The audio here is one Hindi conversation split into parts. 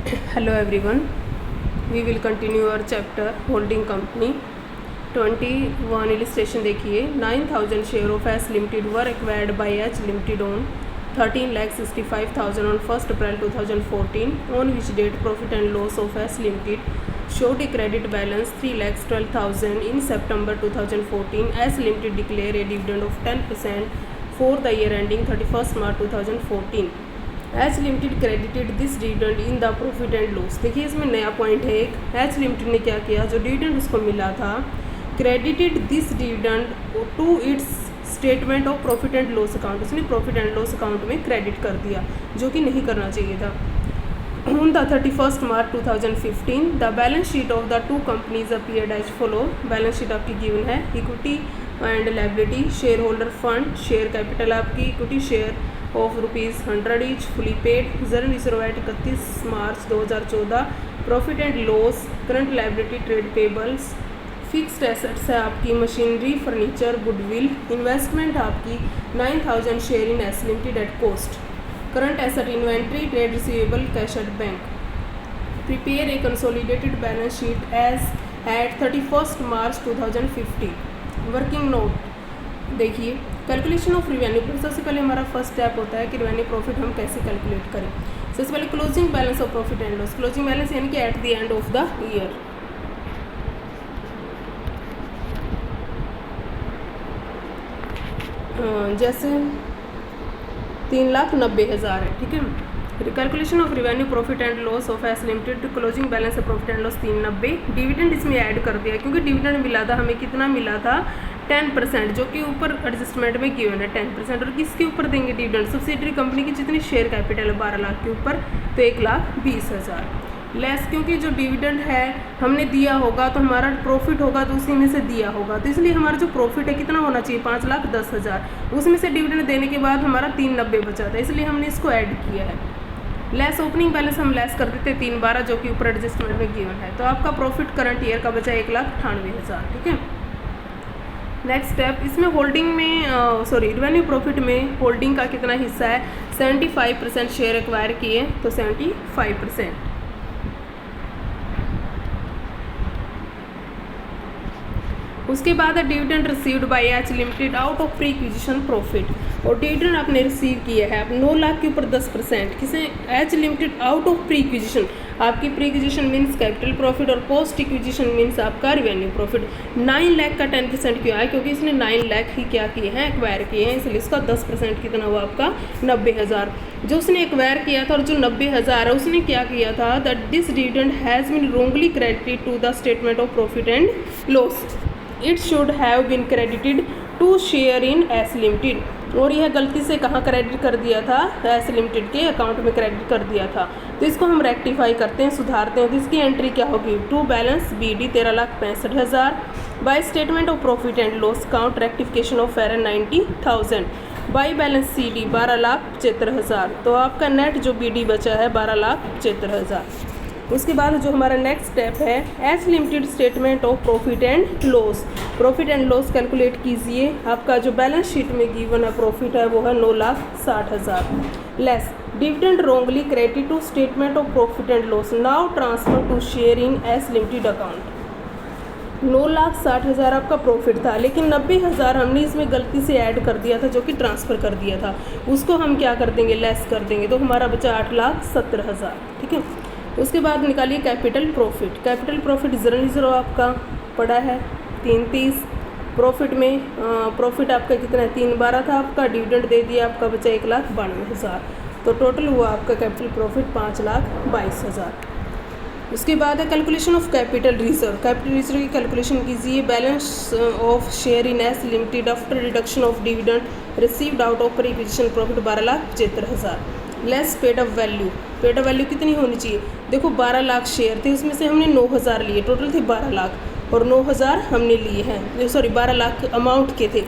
Hello everyone, we will continue our chapter holding company. 21 illustration देखिए 9,000 share of S limited were acquired by H limited on 13,65,000 on 1st April 2014, on which date profit and loss of S Limited showed a credit balance 3,12,000 in September 2014. S Limited declared a dividend of 10% for the year ending 31st March 2014. H limited credited this dividend in the profit and loss. देखिए इसमें नया पॉइंट है एक, एच लिमिटेड ने क्या किया, जो डिविडेंड उसको मिला था credited this dividend to its statement of profit and loss account, उसने प्रॉफिट एंड लॉस अकाउंट में क्रेडिट कर दिया, जो कि नहीं करना चाहिए था। On the 31st March 2015 the balance sheet of the two companies appeared as follow. Balance sheet आपकी गिवन है, equity and liability, share holder fund, share capital आपकी equity share of ₹100 each fully paid, general reserve at 31 March 2014, profit and loss, current liability, trade payables, fixed assets है आपकी मशीनरी, फर्नीचर, गुडविल, इन्वेस्टमेंट आपकी 9,000 share in S limited at cost, current asset inventory, trade receivable, cash at bank. Prepare a consolidated balance sheet as at 31st March 2015। Working note देखिए, कैलकुलेशन ऑफ रिवेन्यू। सबसे पहले हमारा फर्स्ट स्टेप होता है कि रिवेन्यू प्रॉफिट हम कैसे कैलकुलेट करें। सबसे पहले closing balance of profit and loss, closing balance यानी कि at the end of the year. जैसे 3,90,000 है, ठीक है। Calculation of revenue profit and loss of S limited, closing balance of profit and loss 390। Dividend इसमें ऐड कर दिया, क्योंकि डिविडेंड मिला था हमें, कितना मिला था 10%, जो कि ऊपर एडजस्टमेंट में गिवन है 10%। और किसके ऊपर देंगे डिविडेंड, सब्सिडरी कंपनी की जितनी शेयर कैपिटल है 12 लाख के ऊपर, तो 1,20,000 लेस, क्योंकि जो डिविडेंड है हमने दिया होगा तो हमारा प्रॉफिट होगा तो उसी में से दिया होगा, तो इसलिए हमारा जो प्रॉफिट है कितना होना चाहिए 5,10,000, उसमें से डिविडेंड देने के बाद हमारा 390 बचा था, इसलिए हमने इसको ऐड किया है। लेस ओपनिंग बैलेंस हम लेस कर देते 312, जो कि ऊपर एडजस्टमेंट में गिवन है, तो आपका प्रॉफिट करंट ईयर का बचा 1,98,000, ठीक है। नेक्स्ट स्टेप, इसमें होल्डिंग में रिवेन्यू प्रॉफिट में होल्डिंग का कितना हिस्सा है, 75% शेयर एक्वायर किए, तो 75%। उसके बाद है dividend received by H limited out of pre acquisition profit, और डिविडेंड आपने रिसीव किया है आप 9 लाख के ऊपर 10%, किसे, H limited out of pre acquisition. आपकी pre acquisition means capital profit और पोस्ट एक्विजिशन मीन्स आपका रिवेन्यू प्रॉफिट। 9 लाख का 10% क्यों आया, क्योंकि इसने 9 लाख ही क्या किए हैं, एक्वायर किए हैं, इसलिए इसका 10% कितना हुआ आपका 90,000। जो उसने एक्वायर किया था और जो 90,000 है उसने क्या किया था, that this dividend has been wrongly credited to the statement of profit and loss, it should have been credited to share in S limited, और यह गलती से कहाँ क्रेडिट कर दिया था, एस लिमिटेड के अकाउंट में क्रेडिट कर दिया था। तो इसको हम रेक्टिफाई करते हैं, सुधारते हैं, तो इसकी एंट्री क्या होगी, to balance BD 13,65,000, by statement of profit and loss account rectification of error 90,000, by balance CD 12,75,000, तो आपका नेट जो BD बचा है 12,75,000। उसके बाद जो हमारा नेक्स्ट स्टेप है, H limited statement of profit and loss. Profit and loss calculate कीजिए, आपका जो बैलेंस शीट में गिवन है प्रॉफिट है वो है 9,60,000 less dividend wrongly credit to statement of profit and loss, now transfer to share in S limited account. 9,60,000 आपका प्रॉफिट था, लेकिन 90,000 हमने इसमें गलती से ऐड कर दिया था, जो कि ट्रांसफ़र कर दिया था, उसको हम क्या कर देंगे, लेस कर देंगे, तो हमारा बचा 8,70,000, ठीक है। उसके बाद निकालिए capital profit. Capital profit zero आपका पड़ा है 330, प्रॉफिट में प्रॉफिट आपका कितना है 312 था आपका, डिविडेंड दे दिया, आपका बचा 1,92,000, तो टोटल हुआ आपका कैपिटल प्रॉफिट 5,22,000। उसके बाद है calculation of capital reserve. Capital reserve की कैलकुलेशन कीजिए, balance of share in S limited after reduction of dividend received out of pre acquisition profit 12,75,000 less paid up value. Paid up value कितनी होनी चाहिए, देखो 12 लाख शेयर थे, उसमें से हमने 9,000 लिए, टोटल थे 12 लाख, और 9,000 हमने लिए हैं, 12 लाख अमाउंट के थे,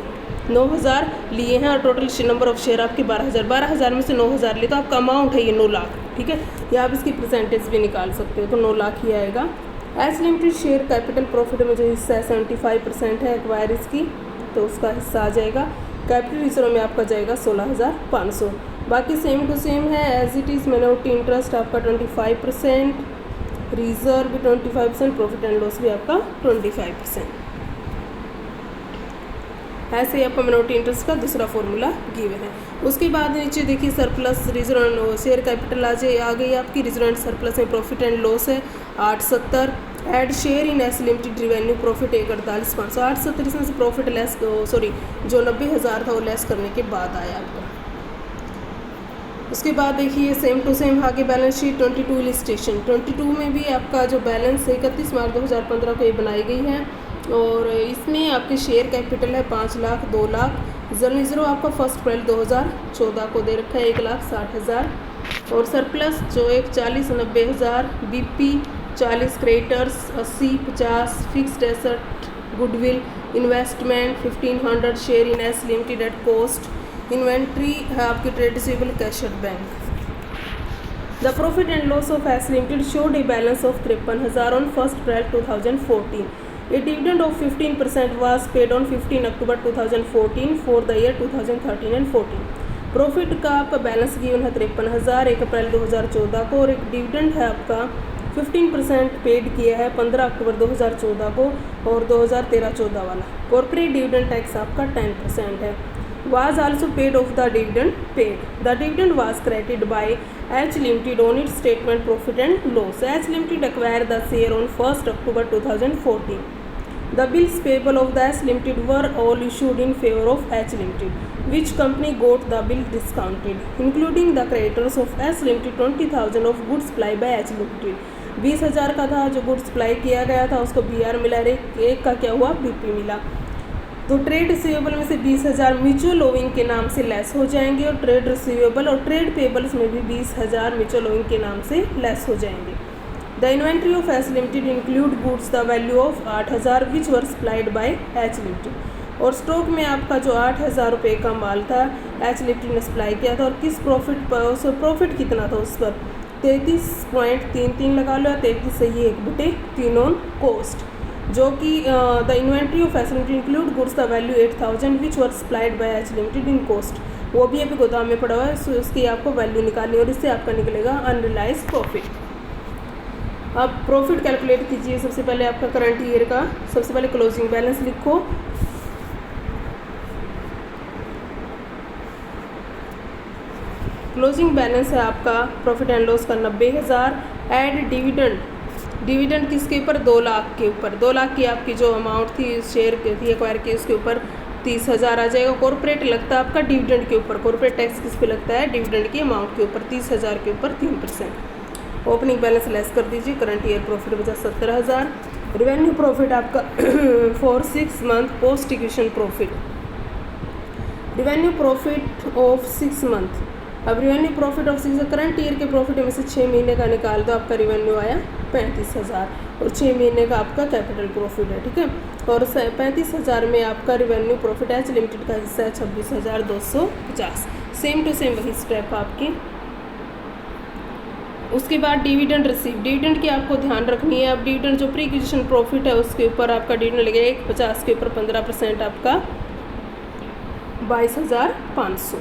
9,000 लिए हैं, और टोटल नंबर ऑफ शेयर आपके 12,000, 12,000 में से 9,000 लिए, तो आपका अमाउंट है ये 9 लाख, ठीक है। या आप इसकी परसेंटेज भी निकाल सकते हो, तो 9 लाख ही आएगा। S limited share capital profit में जो हिस्सा है 75% है एक्वायर इसकी, तो उसका हिस्सा आ जाएगा। कैपिटल रिजर्व में आपका जाएगा 16,500। बाकी सेम टू सेम है as it is. Minority interest आपका 25%, रिजर्व भी 25%, प्रॉफिट एंड लॉस भी आपका 25%। ऐसे ही आपका मिनोरिटी इंटरेस्ट का दूसरा फॉर्मूला गिवन है। उसके बाद नीचे देखिए surplus reserve and share capital आ गई आपकी। रिजर्व एंड सरप्लस में प्रॉफिट एंड लॉस है 870। Add share in S limited revenue profit 148,500। 870 इसमें से प्रॉफिट लेस जो 90,000 था वो लेस करने के बाद आया आपका। उसके बाद देखिए सेम टू सेम आगे बैलेंस शीट 22 इलिस्ट्रेशन। 22 में भी आपका जो बैलेंस 31 मार्च 2015 को ये बनाई गई है और इसमें आपके शेयर कैपिटल है 5 लाख, 2 लाख। जनरल रिजर्व आपका 1 अप्रैल 2014 को दे रखा है 1,60,000 और सरप्लस जो 40, 90,000, BP 40, creditors 80, 50, fixed asset, goodwill, investment 1500, share in S limited at cost, inventory है आपकी trade receivable, cash at bank. The profit and loss of S limited showed a balance of 53,000 on 1 April 2014। A dividend of 15% was paid on 15 October 2014 for the year 2013 and 14। Profit का आपका बैलेंस गिवन है 53,000 1 अप्रैल 2014 को और एक डिविडेंड है आपका 15% पेड किया है 15 अक्टूबर 2014 को और 2013-14 वाला। कॉर्पोरेट डिविडेंड टैक्स आपका 10% है। Was also paid of the dividend paid. The dividend was credited by H Limited on its statement profit and loss. H Limited acquired the share on 1st October 2014. The bills payable of the H Limited were all issued in favor of H Limited, which company got the bill discounted, including the creditors of H Limited 20,000 of goods supplied by H Limited। 20,000 का था जो गुड्स सप्लाई किया गया था उसको BR मिला, एक का क्या हुआ BP मिला। तो ट्रेड रिसीवेबल में से 20,000 म्यूचुअल ओविंग के नाम से लेस हो जाएंगे और ट्रेड रिसीवेबल और ट्रेड पेबल्स में भी 20,000 म्यूचुअल ओविंग के नाम से लेस हो जाएंगे। The inventory of H limited include goods the value of 8,000 which were supplied by H limited. और स्टॉक में आपका जो 8,000 रुपये का माल था एच लिमिटेड ने सप्लाई किया था और किस प्रॉफिट पर, उस प्रॉफिट कितना था उस पर 33.33 लगा लो, 33 सही 1/3 ऑन कॉस्ट, जो कि the inventory of H limited include goods the value 8,000 which were supplied by H limited in cost. वो भी अभी गोदाम में पड़ा हुआ है, सो उसकी आपको वैल्यू निकालनी और इससे आपका निकलेगा अनरियलाइज्ड प्रॉफिट। अब प्रॉफिट कैलकुलेट कीजिए। सबसे पहले आपका करंट ईयर का सबसे पहले क्लोजिंग बैलेंस लिखो। क्लोजिंग बैलेंस है आपका प्रॉफिट एंड लॉस का 90,000। ऐड डिविडेंड किसके ऊपर 2 लाख के ऊपर, 2 लाख की आपकी जो अमाउंट थी शेयर थी एक्वायर की उसके ऊपर 30,000 आ जाएगा। कॉर्पोरेट लगता है आपका डिविडेंड के ऊपर, कॉर्पोरेट टैक्स किस पे लगता है डिविडेंड की अमाउंट के ऊपर 30,000 के ऊपर 3%। ओपनिंग बैलेंस लेस कर दीजिए। करंट ईयर प्रॉफिट बचा 17,000। रिवेन्यू प्रॉफिट आपका for 6 month post equation profit, revenue profit of 6 month. अब revenue profit of 6 current year के प्रॉफिट में से 6 महीने का निकाल दो, आपका रिवेन्यू आया 35,000 और 6 महीने का आपका कैपिटल प्रॉफिट है, ठीक है। और 35,000 में आपका रिवेन्यू प्रॉफिट एच लिमिटेड का हिस्सा है 26,250। सेम टू सेम वही स्टेप आपकी। उसके बाद डिविडेंड रिसीव, डिविडेंड की आपको ध्यान रखनी है। अब डिविडेंड जो प्री एक्विजिशन प्रॉफिट है उसके ऊपर आपका डिविडेंड लगेगा 150 के ऊपर 15% आपका 22,500।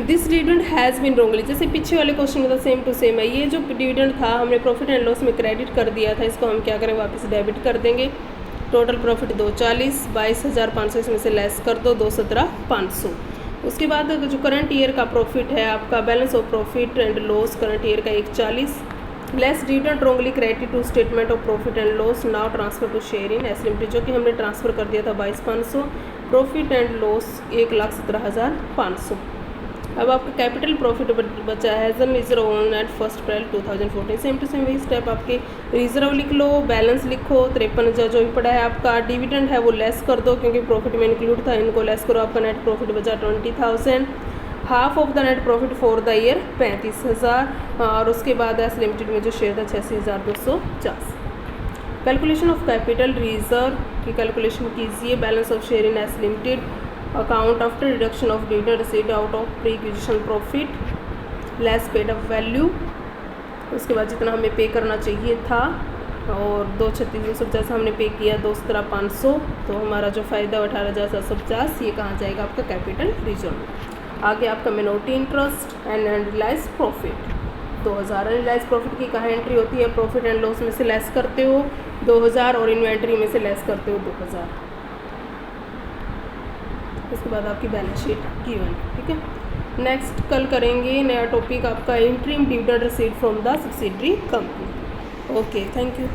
This dividend has been wrongly, जैसे पीछे वाले क्वेश्चन में था सेम टू सेम है। ये जो डिविडेंड था हमने प्रॉफिट एंड लॉस में क्रेडिट कर दिया था, इसको हम क्या करें वापस डेबिट कर देंगे। टोटल प्रॉफिट 240, 22,500 इसमें से लेस कर दो 217,500। उसके बाद जो करंट ईयर का प्रॉफिट है आपका balance of profit and loss current year का 140 less dividend wrongly credit to statement of profit and loss now transfer to share in S limited, जो कि हमने ट्रांसफ़र कर दिया था 22,500। Profit and loss 1,17,500। अब आपका कैपिटल प्रॉफिट बचा है general reserve on at 1 April 2014। Same to same वही स्टेप आपके रिजर्व लिख लो, बैलेंस लिखो 53,000 जो भी पड़ा है आपका। डिविडेंड है वो लेस कर दो क्योंकि प्रॉफिट में इंक्लूड था, इनको लेस करो, आपका नेट प्रॉफिट बचा 20,000। Half of the net profit for the year 35,000 और उसके बाद एस लिमिटेड में जो शेयर था 86,250। कैलकुलेशन ऑफ कैपिटल रिजर्व की कैलकुलेशन कीजिए। Balance of share in S limited, account after deduction of dividend received out of pre acquisition profit less paid up value, उसके बाद जितना हमें पे करना चाहिए था और 236,250 हमने पे किया, 217,500, तो हमारा जो फ़ायदा 18,750 ये कहाँ जाएगा आपका कैपिटल रिजर्व में। आगे आपका minority interest and unrealised profit 2000। Unrealised profit की कहाँ एंट्री होती है, प्रॉफिट एंड लॉस में से लेस करते हो 2000 और इन्वेंट्री में से लेस करते हो 2000। इसके बाद आपकी बैलेंस शीट गिवन, ठीक है। नेक्स्ट कल करेंगे नया टॉपिक आपका interim dividend received from the subsidiary company. Okay, thank you.